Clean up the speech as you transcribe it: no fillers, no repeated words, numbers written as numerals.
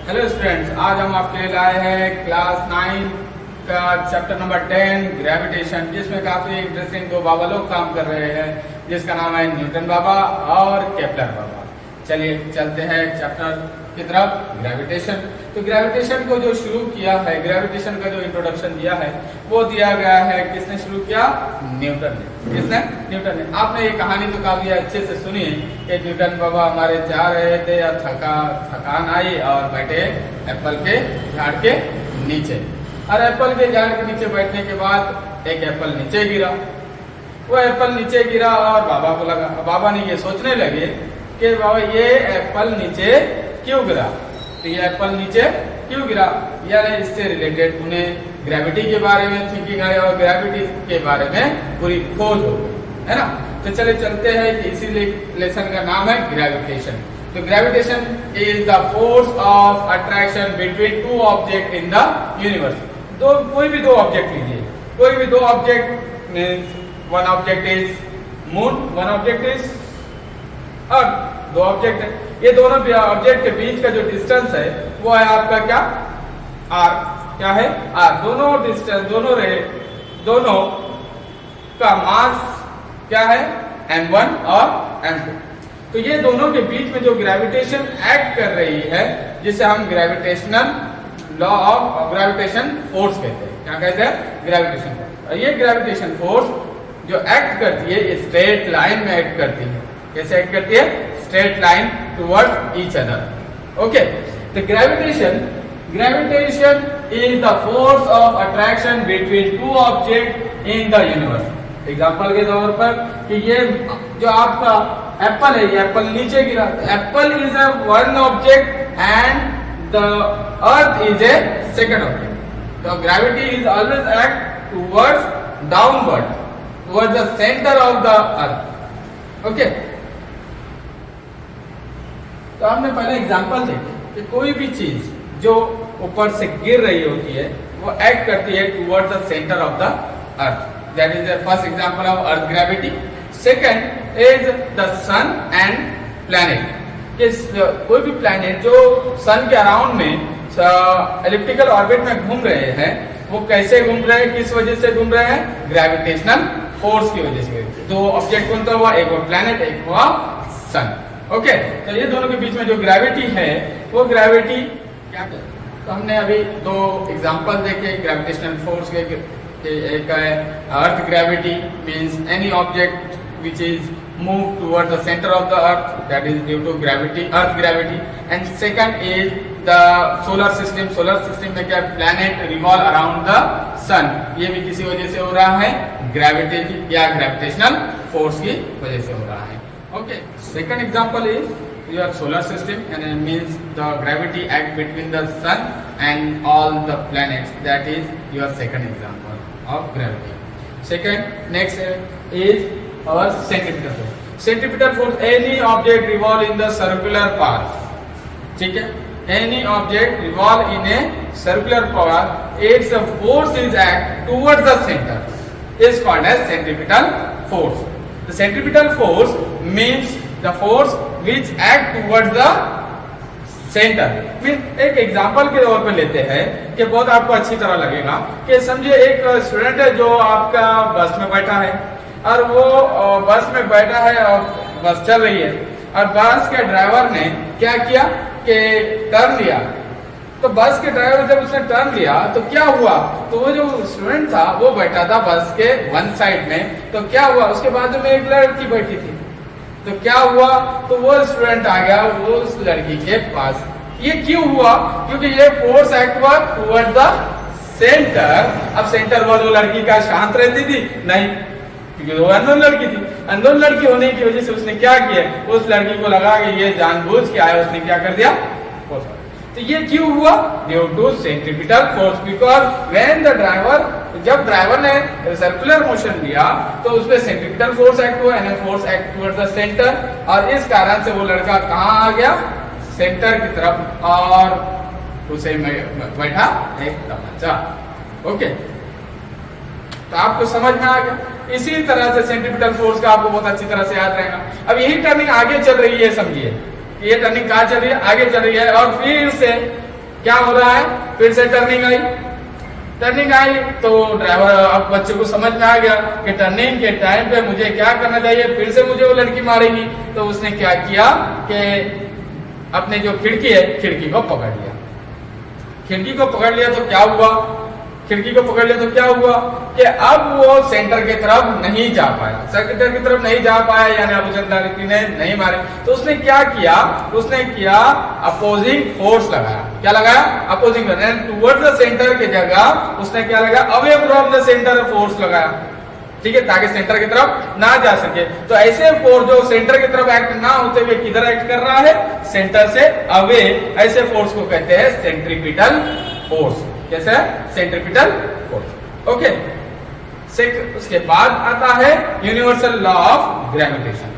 Hello students, आज हम आपके लिए लाए हैं क्लास 9 का चैप्टर नंबर 10 ग्रेविटेशन, जिसमें काफी इंटरेस्टिंग दो बाबा लोग काम कर रहे हैं, जिसका नाम है न्यूटन बाबा और केपलर बाबा। चलिए चलते हैं चैप्टर की तरफ, ग्रेविटेशन। तो ग्रेविटेशन को जो शुरू किया है, ग्रेविटेशन का जो इंट्रोडक्शन दिया है वो दिया गया है, किसने शुरू किया? न्यूटन ने। किसने? न्यूटन ने। आपने ये कहानी तो काफी अच्छे से सुनी है कि न्यूटन बाबा हमारे जा रहे थे और थकान आई और बैठे एप्पल के झाड़ के नीचे, और एप्पल के झाड़ के नीचे बैठने के बाद एक एप्पल नीचे गिरा। वो एप्पल नीचे गिरा और बाबा को लगा, बाबा ने ये सोचने लगे कि बाबा ये एप्पल नीचे क्यों गिरा, तो ये एप्पल नीचे क्यों गिरा, यानी इससे रिलेटेड उन्हें ग्रेविटी के बारे में थिंकिंग आई और ग्रेविटी के बारे में पूरी खोज हो, है ना। तो चले चलते हैं कि इसी लेसन का नाम है ग्रेविटेशन। तो gravitation is the force of attraction between two object in the universe. कोई भी दो ऑब्जेक्ट लीजिए, कोई भी दो object means one object is moon, one object is earth. दो ऑब्जेक्ट है, ये दोनों ऑब्जेक्ट के बीच का जो डिस्टेंस है वो है आपका क्या? आर। क्या है? आर। दोनों डिस्टेंस, दोनों का मास क्या है? m1 और m2। तो ये दोनों के बीच में जो ग्रेविटेशन एक्ट कर रही है, जिसे हम gravitational law of gravitation force कहते हैं। क्या कहते हैं? Gravitation force. और ये ग्रेविटेशन फोर्स जो एक्ट करती है, स्ट्रेट लाइन में एक्ट करती है। कैसे एक्ट करती है? Straight line towards each other. Okay, तो gravitation is the force of attraction between two object in the universe. Example के तौर पर कि ये जो आपका एप्पल है, ये एप्पल नीचे गिरा, apple is a one object and the earth is a second object. तो gravity is always act towards downward, towards the centre of the earth. Okay, तो हमने पहले एग्जांपल देखे कि कोई भी चीज जो ऊपर से गिर रही होती है वो एक्ट करती है towards the centre of the earth. That is the first example of earth gravity. Second is the sun and planet. कोई भी प्लैनेट जो सन के अराउंड में एलिप्टिकल ऑर्बिट में घूम रहे हैं, वो कैसे घूम रहे हैं, किस वजह से घूम रहे हैं? ग्रेविटेशनल फोर्स की वजह से। दो ऑब्जेक्ट कौन सा हुआ? एक हुआ प्लैनेट, एक हुआ सन। ओके, तो ये दोनों के बीच में जो ग्रेविटी है वो ग्रेविटी क्या है? तो हमने अभी दो एग्जांपल देखे ग्रेविटेशनल फोर्स के। एक है earth gravity, means any object which is move towards the centre of the earth, that is due to gravity, earth gravity. And second is the solar system. Solar system में क्या? Planet revolve around the sun. ये भी किसी वजह से हो रहा है? ग्रेविटी की या ग्रेविटेशनल फोर्स की वजह से हो रहा है। Okay, second example is your solar system, and it means the gravity act between the sun and all the planets. That is your second example of gravity. Next is our centripetal force. Centripetal force, any object revolve in the circular path. ठीक है? Any object revolve in a circular path, its force is act towards the center is called as centripetal force. The centripetal force means the force which act towards the center. एक example के तौर पर लेते हैं कि बहुत आपको अच्छी तरह लगेगा कि समझिए एक स्टूडेंट है जो आपका बस में बैठा है, और वो बस में बैठा है और बस चल रही है, और बस के ड्राइवर ने क्या किया कि टर्न लिया। तो बस के ड्राइवर जब उसने टर्न लिया तो क्या हुआ? तो वो जो स्टूडेंट था वो बैठा था बस के वन साइड में, तो क्या हुआ? उसके बाजू में एक लड़की बैठी थी, तो क्या हुआ? तो वो स्टूडेंट आ गया वो उस लड़की के पास। ये क्यों हुआ? क्योंकि ये फोर्स एक्ट हुआ टुवर्ड द सेंटर। अब सेंटर हुआ तो लड़की का शांत रहती थी? नहीं, क्योंकि वो अननोन लड़की थी। अननोन लड़की होने की वजह से उसने क्या किया? उस लड़की को लगा कि ये जानबूझ के आया, उसने क्या कर दिया? तो ये क्यों हुआ? Due to centripetal force. Because when the driver, जब ड्राइवर ने सर्कुलर मोशन दिया तो उसमें सेंट्रिपिटल फोर्स एक्ट हुआ, यानी force act towards the centre, और इस कारण से वो लड़का कहाँ आ गया? सेंटर की तरफ, और उसे बैठा एक तमंचा। ओके, तो आपको समझ में आ गया। इसी तरह से सेंट्रिपिटल फोर्स का आपको बहुत अच्छी तरह से याद रहेगा। अब यही टर्निंग आगे चल रही है, समझिए ये टर्निंग कहाँ चल रही है? आगे चल रही है, और फिर से क्या हो रहा है, फिर से टर्निंग आई, तो ड्राइवर, अब बच्चे को समझ में आ गया कि टर्निंग के टाइम पे मुझे क्या करना चाहिए, फिर से मुझे वो लड़की मारेगी। तो उसने क्या किया कि अपने जो खिड़की है, खिड़की को पकड़ लिया। तो क्या हुआ, कि अब वो सेंटर की तरफ नहीं जा पाया, यानी अबू चंदा लड़की ने नहीं मारे। तो उसने क्या किया, अपोजिंग फोर्स लगाया। क्या लगाया? अपोजिंग, टुवर्ड्स द सेंटर की जगह उसने क्या लगाया, away from the centre force लगाया। ठीक है, ताकि सेंटर की तरफ ना जा सके। तो ऐसे फोर्स जो सेंटर की तरफ एक्ट ना होते हुए किधर एक्ट कर रहा है, सेंटर से अवे, ऐसे फोर्स को कहते हैं सेंट्रीपिटल फोर्स। कैसे? Centripetal force. ओके, उसके बाद आता है यूनिवर्सल लॉ ऑफ ग्रेविटेशन।